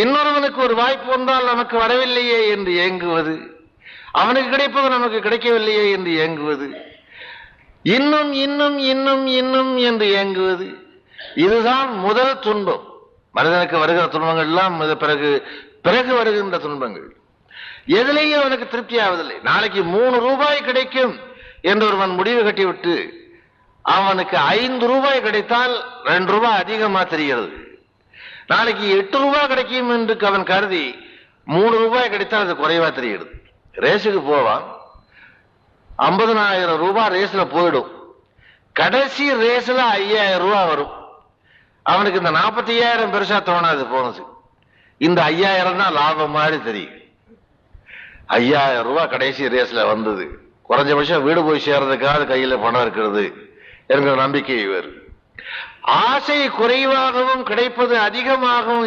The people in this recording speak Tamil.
இன்னொருவனுக்கு ஒரு வாய்ப்பு வந்தால் நமக்கு வரவில்லையே என்று ஏங்குவது, அவனுக்கு கிடைப்பது நமக்கு கிடைக்கவில்லையே என்று ஏங்குவது, இன்னும் இன்னும் இன்னும் இன்னும் என்று ஏங்குவது, இதுதான் முதல் துன்பம். மனிதனுக்கு வருகிற துன்பங்கள் எல்லாம் பிறகு பிறகு வருகின்ற துன்பங்கள். எதிலேயும் அவனுக்கு திருப்தி ஆவதில்லை. நாளைக்கு 3 ரூபாய் கிடைக்கும் என்று ஒருவன் முடிவு கட்டிவிட்டு அவனுக்கு 5 ரூபாய் கிடைத்தால் 2 ரூபாய் அதிகமா தெரிகிறது. நாளைக்கு 8 ரூபாய் கிடைக்கும் என்று அவன் கருதி 3 ரூபாய் கிடைத்தால் அது குறைவா தெரிகிறது. ரேஸுக்கு போவான், 50,000 ரூபாய் ரேஸ்ல போயிடும். கடைசி ரேஸ்ல 5,000 ரூபாய் வரும். அவனுக்கு இந்த 45,000 பெருசா தோணாது போனது. இந்த 5,000 தான் லாபம் மாதிரி தெரியும். 5,000 ரூபாய் கடைசி ரேஸ்ல வந்தது. குறைஞ்சபட்சம் வீடு போய் சேர்றதுக்காக கையில பணம் இருக்கிறது என்கிற நம்பிக்கை வேறு. ஆசை குறைவாகவும் கிடைப்பது அதிகமாகவும்